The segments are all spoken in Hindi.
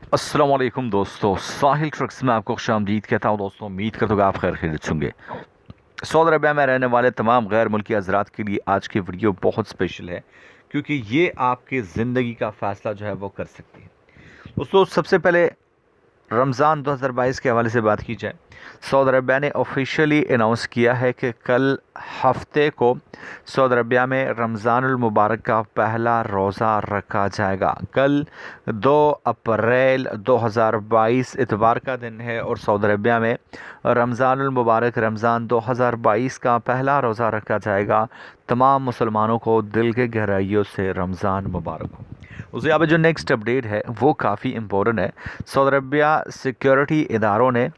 अस्सलाम वालेकुम दोस्तों, साहिल ट्रक्स में आपको खुशामदीद कहता हूँ। दोस्तों, उम्मीद करता हूँ कि आप खैर खैरियत होंगे। सऊदी अरबिया में रहने वाले तमाम गैर मुल्की हज़रात के लिए आज की वीडियो बहुत स्पेशल है, क्योंकि ये आपकी ज़िंदगी का फ़ैसला जो है वो कर सकती है। दोस्तों, सबसे पहले रमज़ान 2022 के हवाले से बात की जाए, सऊदी अरबिया ने ऑफिशियली अनाउंस किया है कि कल हफ्ते को सऊदी अरबिया में रमज़ानुल मुबारक का पहला रोज़ा रखा जाएगा। कल 2 अप्रैल 2022 इतवार का दिन है और सऊदी अरबिया में रमज़ानुल मुबारक रमज़ान 2022 का पहला रोज़ा रखा जाएगा। तमाम मुसलमानों को दिल के गहराइयों से रमज़ान मुबारक हो। उस यहाँ पे जो नेक्स्ट अपडेट है वो काफ़ी इम्पोर्टेंट है। सऊदी अरबिया सिक्योरिटी इदारों ने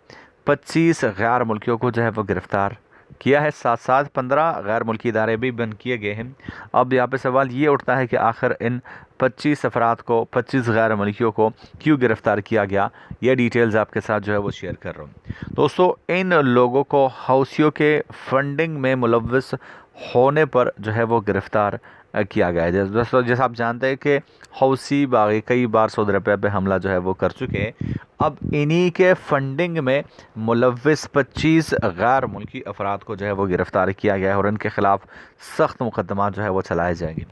25 गैर मुल्कियों को जो है वो गिरफ़्तार किया है। साथ साथ 15 गैर मुल्की इदारे भी बंद किए गए हैं। अब यहाँ पे सवाल ये उठता है कि आखिर इन 25 अफराद को, 25 गैर मुल्कियों को क्यों गिरफ़्तार किया गया। ये डिटेल्स आपके साथ जो है वो शेयर कर रहा हूँ। दोस्तों, इन लोगों को हौसियों के फंडिंग में मुलव्वस होने पर जो है वो गिरफ़्तार किया गया है। दोस्तों, जैसा आप जानते हैं कि हौसी बागी कई बार सऊदी अरबिया पे हमला जो है वो कर चुके हैं। अब इन्हीं के फंडिंग में मुलव्वस 25 गैर मुल्की अफराद को जो है वो गिरफ़्तार किया गया है और इनके ख़िलाफ़ सख्त मुकदमा जो है वो चलाए जाएंगे।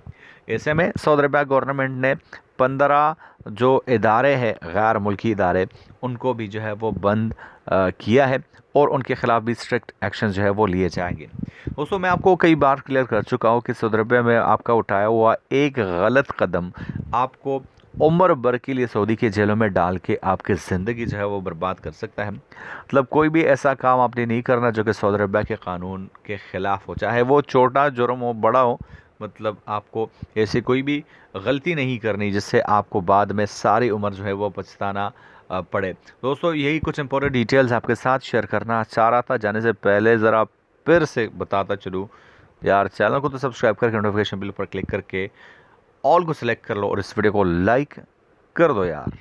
ऐसे में सऊदी अरबिया गवर्नमेंट ने 15 जो इदारे हैं गैर मुल्की इदारे, उनको भी जो है वो बंद किया है और उनके ख़िलाफ़ भी स्ट्रिक्ट एक्शन जो है वो लिए जाएंगे। दोस्तों, मैं आपको कई बार क्लियर कर चुका हूँ कि सऊदी अरबिया में आपका उठाया हुआ एक गलत कदम आपको उम्र भर के लिए सऊदी के जेलों में डाल के आपकी ज़िंदगी जो है वो बर्बाद कर सकता है। मतलब कोई भी ऐसा काम आपने नहीं करना जो कि सऊदी अरबिया के कानून के ख़िलाफ़ हो, चाहे वो छोटा जुर्म हो बड़ा हो। मतलब आपको ऐसी कोई भी गलती नहीं करनी जिससे आपको बाद में सारी उम्र जो है वो पछताना पड़े। दोस्तों, यही कुछ इंपॉर्टेंट डिटेल्स आपके साथ शेयर करना चाह रहा था। जाने से पहले ज़रा फिर से बताता चलूँ यार, चैनल को तो सब्सक्राइब करके नोटिफिकेशन बिल पर क्लिक करके ऑल को सिलेक्ट कर लो और इस वीडियो को लाइक कर दो यार।